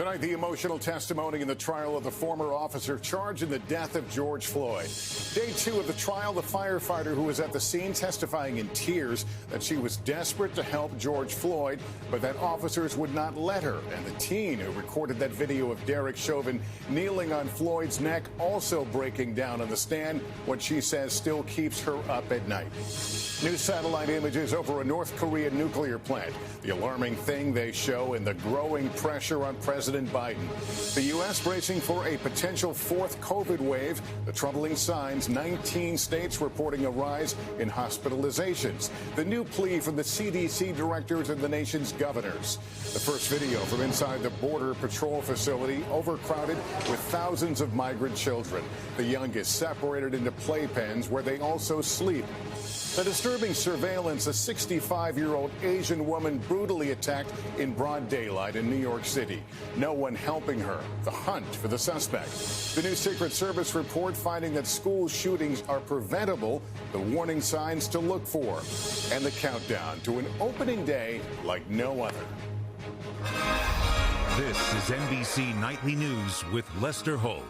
Tonight, the emotional testimony in the trial of the former officer charged in the death of George Floyd. Day 2 of the trial, the firefighter who was at the scene testifying in tears that she was desperate to help George Floyd, but that officers would not let her. And the teen who recorded that video of Derek Chauvin kneeling on Floyd's neck also breaking down on the stand, what she says still keeps her up at night. New satellite images over a North Korean nuclear plant. The alarming thing they show and the growing pressure on President Biden. The U.S. bracing for a potential fourth COVID wave. The troubling signs, 19 states reporting a rise in hospitalizations. The new plea from the CDC directors and the nation's governors. The first video from inside the Border Patrol facility, overcrowded with thousands of migrant children. The youngest separated into playpens where they also sleep. The disturbing surveillance, a 65-year-old Asian woman brutally attacked in broad daylight in New York City. No one helping her. The hunt for the suspect. The new Secret Service report finding that school shootings are preventable, the warning signs to look for, and the countdown to an opening day like no other. This is NBC Nightly News with Lester Holt.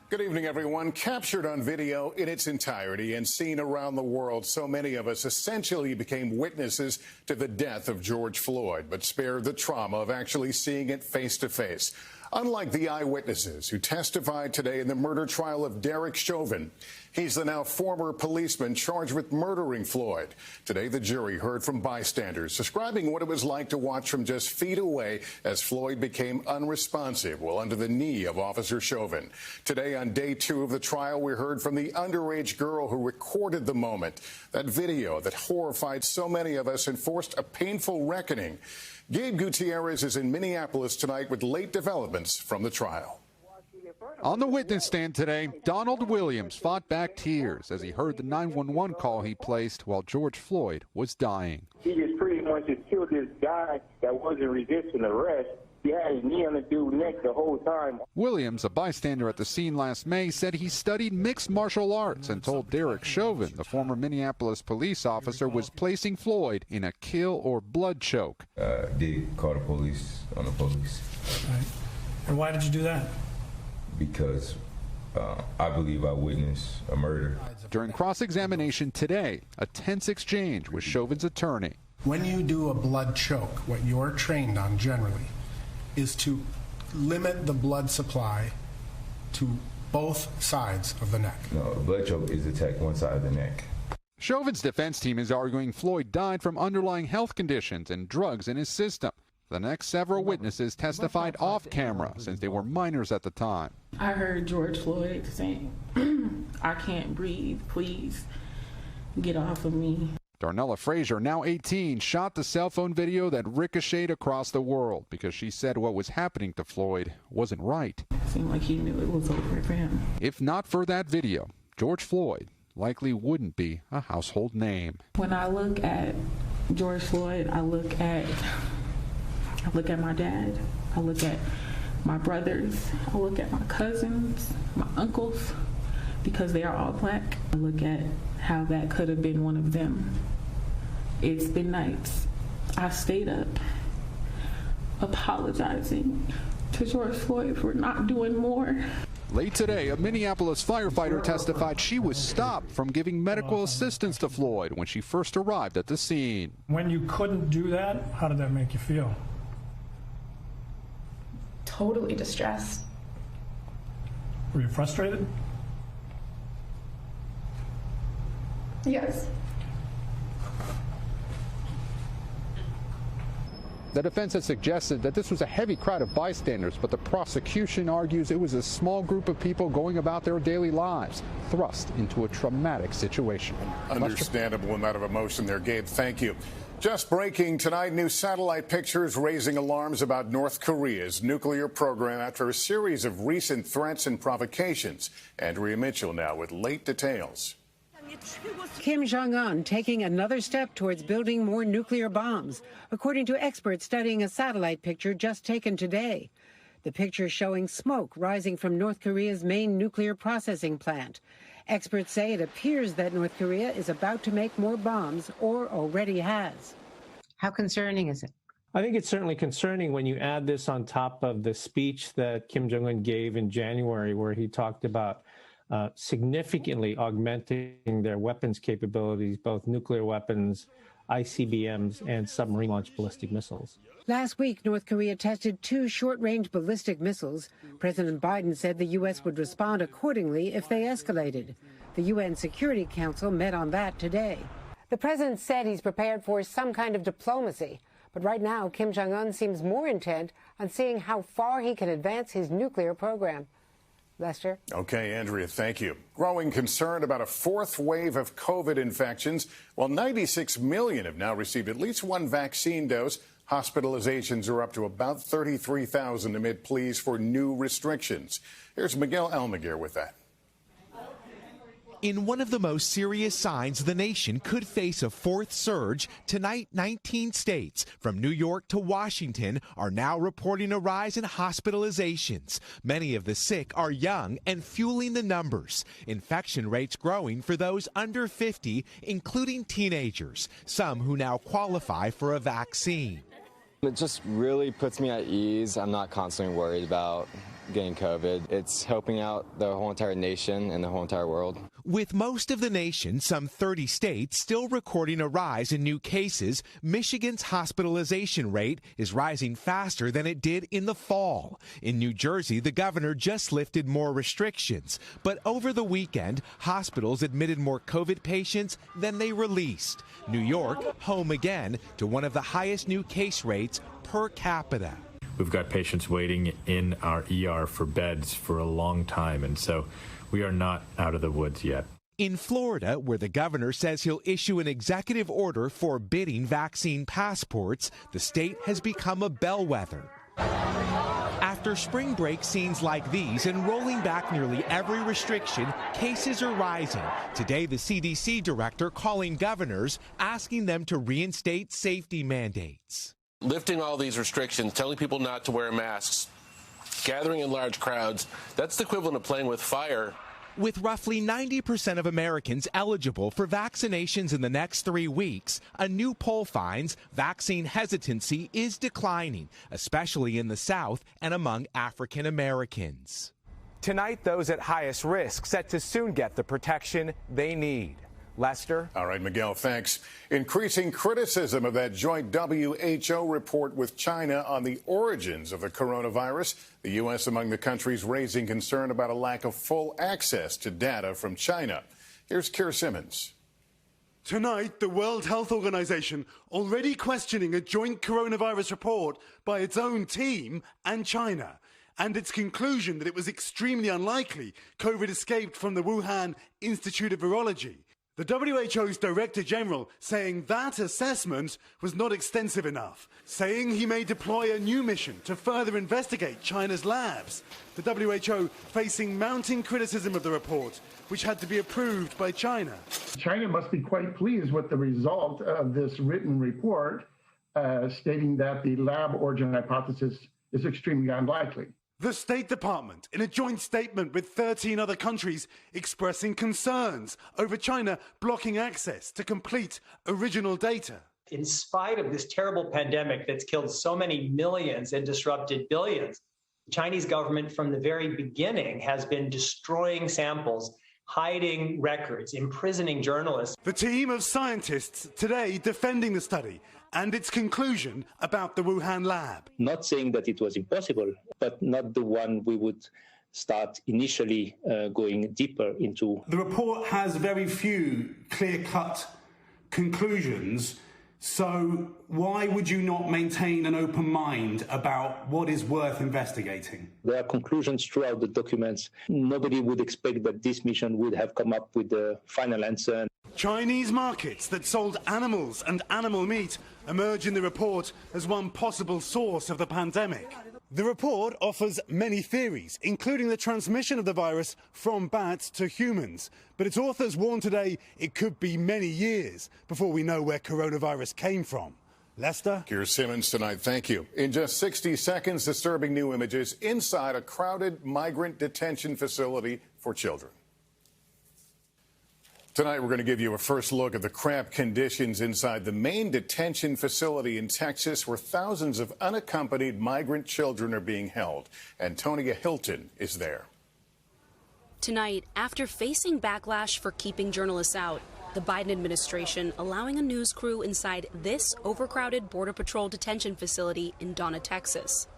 Good evening, everyone. Captured on video in its entirety and seen around the world, so many of us essentially became witnesses to the death of George Floyd, but spared the trauma of actually seeing it face to face. Unlike the eyewitnesses who testified today in the murder trial of Derek Chauvin, he's the now former policeman charged with murdering Floyd. Today, the jury heard from bystanders describing what it was like to watch from just feet away as Floyd became unresponsive while under the knee of Officer Chauvin. Today, on day 2 of the trial, we heard from the underage girl who recorded the moment. That video that horrified so many of us and forced a painful reckoning. Gabe Gutierrez is in Minneapolis tonight with late developments from the trial. On the witness stand today, Donald Williams fought back tears as he heard the 911 call he placed while George Floyd was dying. He just pretty much just killed this guy that wasn't resisting arrest. He had his knee on the dude's neck the whole time. Williams, a bystander at the scene last May, said he studied mixed martial arts and told Derek Chauvin, the former Minneapolis police officer, was placing Floyd in a kill or blood choke. Did call the police on the police. Right. And why did you do that? Because I believe I witnessed a murder. During cross-examination today, a tense exchange with Chauvin's attorney. When you do a blood choke, what you're trained on generally is to limit the blood supply to both sides of the neck. No, a blood choke is attack one side of the neck. Chauvin's defense team is arguing Floyd died from underlying health conditions and drugs in his system. The next several witnesses testified off camera since they were minors at the time. I heard George Floyd saying, "I can't breathe, please get off of me." Darnella Frazier, now 18, shot the cell phone video that ricocheted across the world because she said what was happening to Floyd wasn't right. It seemed like he knew it was over for him. If not for that video, George Floyd likely wouldn't be a household name. When I look at George Floyd, I look at my dad, I look at my brothers, I look at my cousins, my uncles, because they are all black. I look at how that could have been one of them. It's been nights. I stayed up apologizing to George Floyd for not doing more. Late today, a Minneapolis firefighter testified she was stopped from giving medical assistance to Floyd when she first arrived at the scene. When you couldn't do that, how did that make you feel? Totally distressed. Were you frustrated? Yes. The defense has suggested that this was a heavy crowd of bystanders, but the prosecution argues it was a small group of people going about their daily lives, thrust into a traumatic situation. Understandable amount of emotion there, Gabe. Thank you. Just breaking tonight, new satellite pictures raising alarms about North Korea's nuclear program after a series of recent threats and provocations. Andrea Mitchell now with late details. Kim Jong-un taking another step towards building more nuclear bombs, according to experts studying a satellite picture just taken today. The picture showing smoke rising from North Korea's main nuclear processing plant. Experts say it appears that North Korea is about to make more bombs or already has. How concerning is it? I think it's certainly concerning when you add this on top of the speech that Kim Jong-un gave in January, where he talked about significantly augmenting their weapons capabilities, both nuclear weapons, ICBMs, and submarine-launched ballistic missiles. Last week, North Korea tested 2 short-range ballistic missiles. President Biden said the U.S. would respond accordingly if they escalated. The UN Security Council met on that today. The president said he's prepared for some kind of diplomacy. But right now, Kim Jong-un seems more intent on seeing how far he can advance his nuclear program. Lester? Okay, Andrea, thank you. Growing concern about a 4th wave of COVID infections. While 96 million have now received at least 1 vaccine dose, hospitalizations are up to about 33,000 amid pleas for new restrictions. Here's Miguel Almaguer with that. In one of the most serious signs the nation could face a 4th surge, tonight 19 states, from New York to Washington, are now reporting a rise in hospitalizations. Many of the sick are young and fueling the numbers. Infection rates growing for those under 50, including teenagers, some who now qualify for a vaccine. It just really puts me at ease. I'm not constantly worried about getting COVID. It's helping out the whole entire nation and the whole entire world. With most of the nation, some 30 states, still recording a rise in new cases, Michigan's hospitalization rate is rising faster than it did in the fall. In New Jersey, the governor just lifted more restrictions. But over the weekend, hospitals admitted more COVID patients than they released. New York, home again to one of the highest new case rates per capita. We've got patients waiting in our ER for beds for a long time, and so we are not out of the woods yet. In Florida, where the governor says he'll issue an executive order forbidding vaccine passports, the state has become a bellwether. After spring break scenes like these and rolling back nearly every restriction, cases are rising. Today, the CDC director calling governors, asking them to reinstate safety mandates. Lifting all these restrictions, telling people not to wear masks, gathering in large crowds, that's the equivalent of playing with fire. With roughly 90% of Americans eligible for vaccinations in the next 3 weeks, a new poll finds vaccine hesitancy is declining, especially in the South and among African Americans. Tonight, those at highest risk set to soon get the protection they need. Lester? All right, Miguel, thanks. Increasing criticism of that joint WHO report with China on the origins of the coronavirus. The U.S. among the countries raising concern about a lack of full access to data from China. Here's Keir Simmons. Tonight, the World Health Organization already questioning a joint coronavirus report by its own team and China, and its conclusion that it was extremely unlikely COVID escaped from the Wuhan Institute of Virology. The WHO's Director General saying that assessment was not extensive enough, saying he may deploy a new mission to further investigate China's labs. The WHO facing mounting criticism of the report, which had to be approved by China. China must be quite pleased with the result of this written report, stating that the lab origin hypothesis is extremely unlikely. The State Department, in a joint statement with 13 other countries, expressing concerns over China blocking access to complete original data. In spite of this terrible pandemic that's killed so many millions and disrupted billions, the Chinese government from the very beginning has been destroying samples, hiding records, imprisoning journalists. The team of scientists today defending the study and its conclusion about the Wuhan lab. Not saying that it was impossible, but not the one we would start initially going deeper into. The report has very few clear-cut conclusions, so why would you not maintain an open mind about what is worth investigating? There are conclusions throughout the documents. Nobody would expect that this mission would have come up with the final answer. Chinese markets that sold animals and animal meat emerge in the report as one possible source of the pandemic. The report offers many theories, including the transmission of the virus from bats to humans. But its authors warn today it could be many years before we know where coronavirus came from. Lester? Keir Simmons tonight, thank you. In just 60 seconds, disturbing new images inside a crowded migrant detention facility for children. Tonight, we're going to give you a first look at the cramped conditions inside the main detention facility in Texas, where thousands of unaccompanied migrant children are being held. Antonia Hilton is there. Tonight, after facing backlash for keeping journalists out, the Biden administration allowing a news crew inside this overcrowded Border Patrol detention facility in Donna, Texas.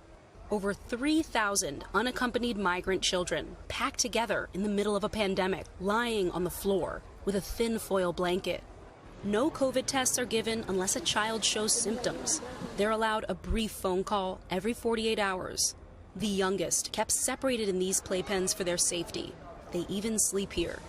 Over 3,000 unaccompanied migrant children packed together in the middle of a pandemic, lying on the floor with a thin foil blanket. No COVID tests are given unless a child shows symptoms. They're allowed a brief phone call every 48 hours. The youngest kept separated in these playpens for their safety. They even sleep here.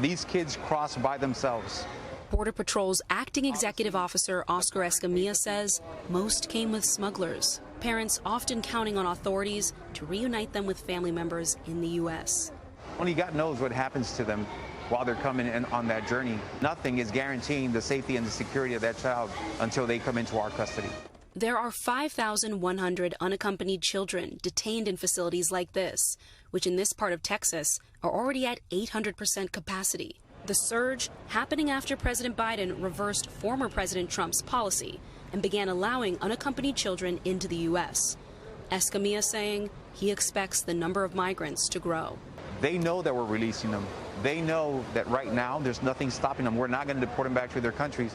These kids cross by themselves. Border Patrol's acting executive officer, Oscar Escamilla, says most came with smugglers, parents often counting on authorities to reunite them with family members in the U.S. Only God knows what happens to them while they're coming in on that journey. Nothing is guaranteeing the safety and the security of that child until they come into our custody. There are 5,100 unaccompanied children detained in facilities like this, which in this part of Texas are already at 800% capacity. The surge happening after President Biden reversed former President Trump's policy and began allowing unaccompanied children into the U.S. Escamilla saying he expects the number of migrants to grow. They know that we're releasing them. They know that right now there's nothing stopping them. We're not going to deport them back to their countries.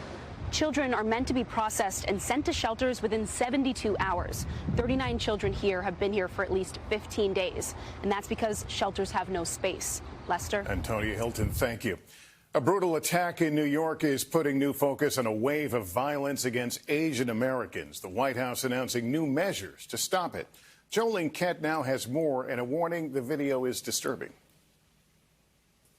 Children are meant to be processed and sent to shelters within 72 hours. 39 children here have been here for at least 15 days, and that's because shelters have no space. Lester? Antonia Hilton, thank you. A brutal attack in New York is putting new focus on a wave of violence against Asian Americans. The White House announcing new measures to stop it. Jolene Kent now has more and a warning: the video is disturbing.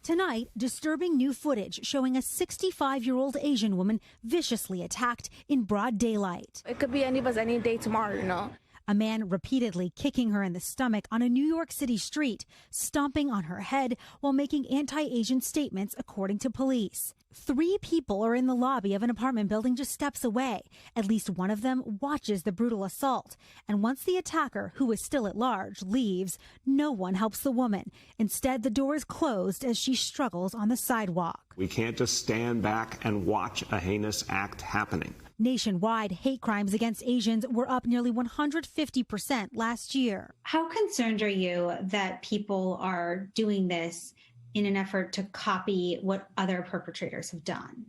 Tonight, disturbing new footage showing a 65-year-old Asian woman viciously attacked in broad daylight. It could be any of us any day tomorrow, you know. A man repeatedly kicking her in the stomach on a New York City street, stomping on her head while making anti-Asian statements, according to police. 3 people are in the lobby of an apartment building just steps away. At least one of them watches the brutal assault. And once the attacker, who is still at large, leaves, no one helps the woman. Instead, the door is closed as she struggles on the sidewalk. We can't just stand back and watch a heinous act happening. Nationwide, hate crimes against Asians were up nearly 150% last year. How concerned are you that people are doing this in an effort to copy what other perpetrators have done?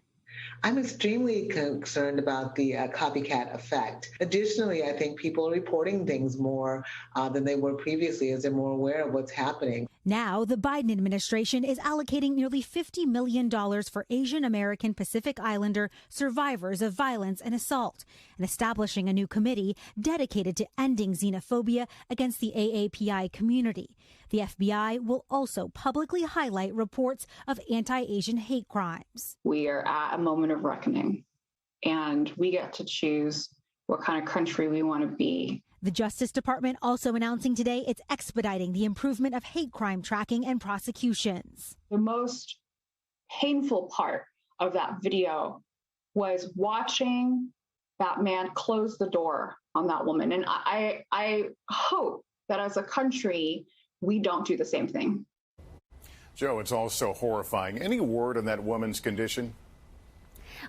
I'm extremely concerned about the copycat effect. Additionally, I think people are reporting things more than they were previously, as they're more aware of what's happening. Now, the Biden administration is allocating nearly $50 million for Asian American Pacific Islander survivors of violence and assault, and establishing a new committee dedicated to ending xenophobia against the AAPI community. The FBI will also publicly highlight reports of anti-Asian hate crimes. We are at a moment of reckoning, and we get to choose what kind of country we want to be. The Justice Department also announcing today it's expediting the improvement of hate crime tracking and prosecutions. The most painful part of that video was watching that man close the door on that woman. And I hope that as a country, we don't do the same thing. Joe, it's also horrifying. Any word on that woman's condition?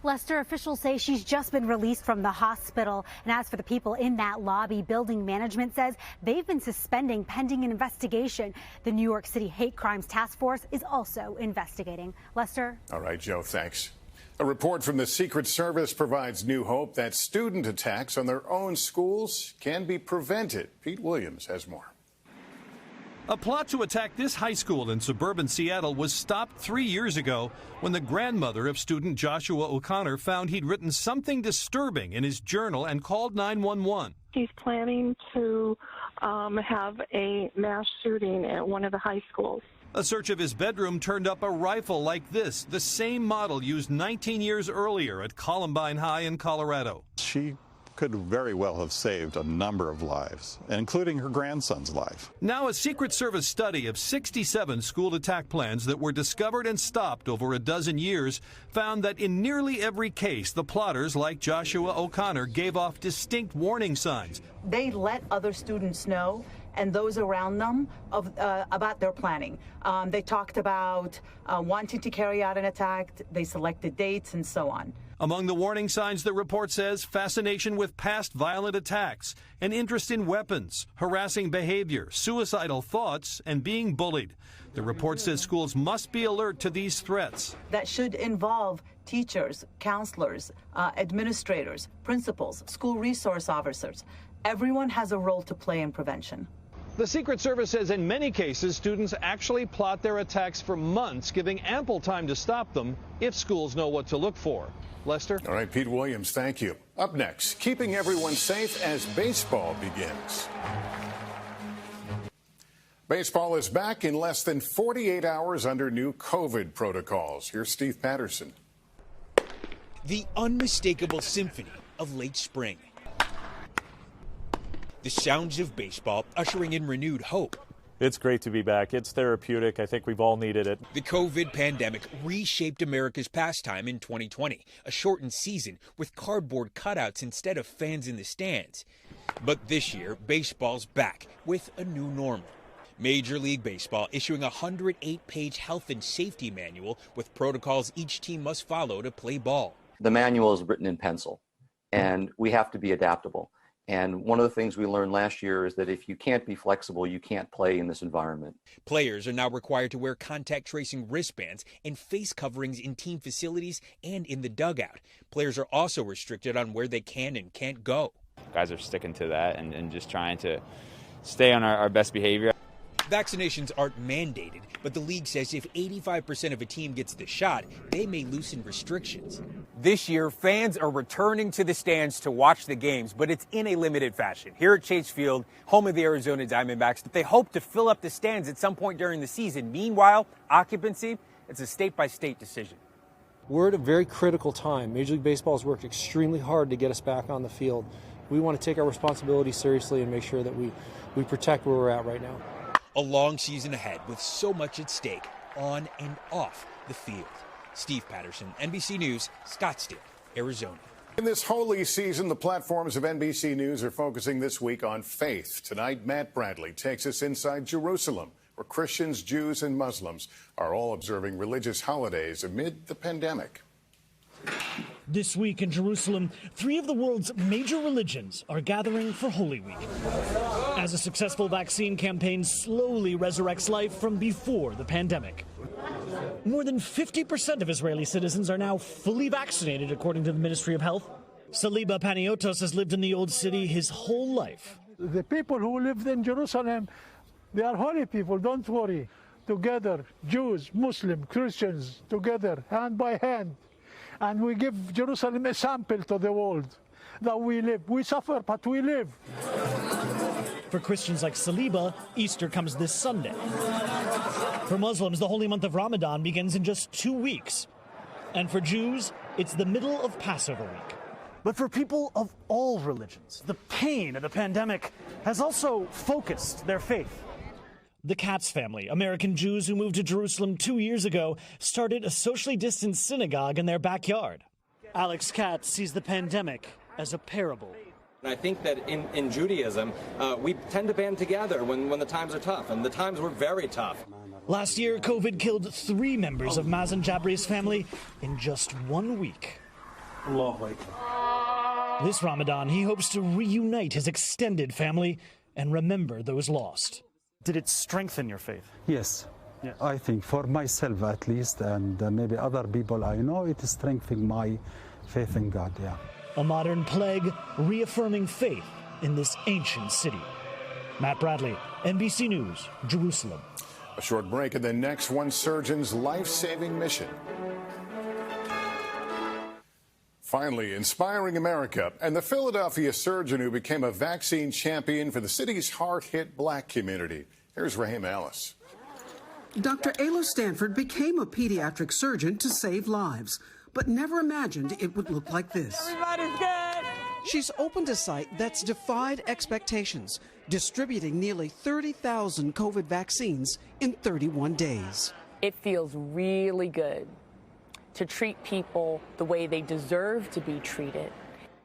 Lester, officials say she's just been released from the hospital. And as for the people in that lobby, building management says they've been suspending pending an investigation. The New York City Hate Crimes Task Force is also investigating. Lester? All right, Joe, thanks. A report from the Secret Service provides new hope that student attacks on their own schools can be prevented. Pete Williams has more. A plot to attack this high school in suburban Seattle was stopped 3 years ago when the grandmother of student Joshua O'Connor found he'd written something disturbing in his journal and called 911. He's planning to have a mass shooting at one of the high schools. A search of his bedroom turned up a rifle like this, the same model used 19 years earlier at Columbine High in Colorado. She could very well have saved a number of lives, including her grandson's life. Now a Secret Service study of 67 school attack plans that were discovered and stopped over a dozen years found that in nearly every case, the plotters, like Joshua O'Connor, gave off distinct warning signs. They let other students know and those around them about their planning. They talked about wanting to carry out an attack. They selected dates and so on. Among the warning signs, the report says fascination with past violent attacks, an interest in weapons, harassing behavior, suicidal thoughts, and being bullied. The report says schools must be alert to these threats. That should involve teachers, counselors, administrators, principals, school resource officers. Everyone has a role to play in prevention. The Secret Service says in many cases, students actually plot their attacks for months, giving ample time to stop them if schools know what to look for. Lester? All right, Pete Williams, thank you. Up next, keeping everyone safe as baseball begins. Baseball is back in less than 48 hours under new COVID protocols. Here's Steve Patterson. The unmistakable symphony of late spring. The sounds of baseball ushering in renewed hope. It's great to be back. It's therapeutic. I think we've all needed it. The COVID pandemic reshaped America's pastime in 2020, a shortened season with cardboard cutouts instead of fans in the stands. But this year, baseball's back with a new normal. Major League Baseball issuing a 108-page health and safety manual with protocols each team must follow to play ball. The manual is written in pencil, and we have to be adaptable. And one of the things we learned last year is that if you can't be flexible, you can't play in this environment. Players are now required to wear contact tracing wristbands and face coverings in team facilities and in the dugout. Players are also restricted on where they can and can't go. Guys are sticking to that and just trying to stay on our best behavior. Vaccinations aren't mandated, but the league says if 85% of a team gets the shot, they may loosen restrictions. This year, fans are returning to the stands to watch the games, but it's in a limited fashion. Here at Chase Field, home of the Arizona Diamondbacks, they hope to fill up the stands at some point during the season. Meanwhile, occupancy, it's a state-by-state decision. We're at a very critical time. Major League Baseball has worked extremely hard to get us back on the field. We want to take our responsibility seriously and make sure that we protect where we're at right now. A long season ahead with so much at stake on and off the field. Steve Patterson, NBC News, Scottsdale, Arizona. In this holy season, the platforms of NBC News are focusing this week on faith. Tonight, Matt Bradley takes us inside Jerusalem, where Christians, Jews, and Muslims are all observing religious holidays amid the pandemic. This week in Jerusalem, 3 of the world's major religions are gathering for Holy Week. As a successful vaccine campaign slowly resurrects life from before the pandemic. More than 50% of Israeli citizens are now fully vaccinated, according to the Ministry of Health. Saliba Paniotos has lived in the Old City his whole life. The people who lived in Jerusalem, they are holy people, don't worry. Together, Jews, Muslims, Christians, together, hand by hand. And we give Jerusalem a sample to the world that we live. We suffer, but we live. For Christians like Saliba, Easter comes this Sunday. For Muslims, the holy month of Ramadan begins in just 2 weeks. And for Jews, it's the middle of Passover week. But for people of all religions, the pain of the pandemic has also focused their faith. The Katz family, American Jews who moved to Jerusalem 2 years ago, started a socially distanced synagogue in their backyard. Alex Katz sees the pandemic as a parable. I think that in Judaism, we tend to band together when the times are tough, and the times were very tough. Last year, COVID killed 3 members of Mazen Jabri's family in just 1 week. This Ramadan, he hopes to reunite his extended family and remember those lost. Did it strengthen your faith? Yes. I think for myself at least, and maybe other people I know, it is strengthening my faith in God, yeah. A modern plague reaffirming faith in this ancient city. Matt Bradley, NBC News, Jerusalem. A short break, and then next, one surgeon's life-saving mission. Finally, inspiring America and the Philadelphia surgeon who became a vaccine champion for the city's hard-hit black community. Here's Raheem Ellis. Dr. Ayla Stanford became a pediatric surgeon to save lives, but never imagined it would look like this. Everybody's good. She's opened a site that's defied expectations, distributing nearly 30,000 COVID vaccines in 31 days. It feels really good to treat people the way they deserve to be treated.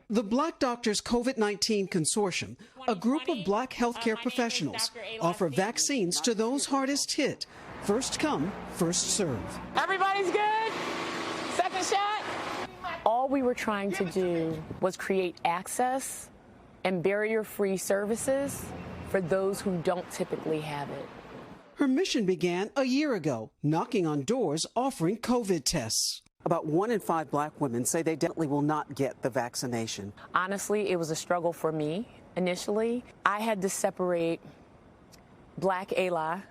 The Black Doctors COVID-19 Consortium, a group of black healthcare professionals, offer vaccines to those hardest hit. First come, first serve. Everybody's good? Second shot? All we were trying to do was create access and barrier-free services for those who don't typically have it. Her mission began a year ago, knocking on doors offering COVID tests. About 1 in 5 black women say they definitely will not get the vaccination. Honestly, it was a struggle for me initially. I had to separate Black Ayla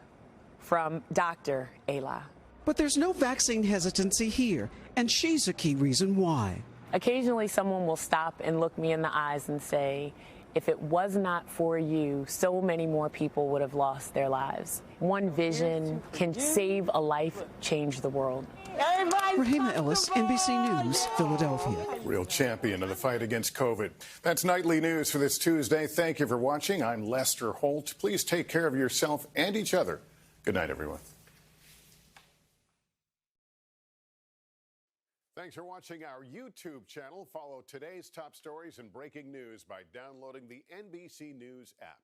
from Dr. Ayla. But there's no vaccine hesitancy here, and she's a key reason why. Occasionally, someone will stop and look me in the eyes and say, if it was not for you, so many more people would have lost their lives. One vision can save a life, change the world. Rahima Ellis, NBC News, Philadelphia. Real champion of the fight against COVID. That's Nightly News for this Tuesday. Thank you for watching. I'm Lester Holt. Please take care of yourself and each other. Good night, everyone. Thanks for watching our YouTube channel. Follow today's top stories and breaking news by downloading the NBC News app.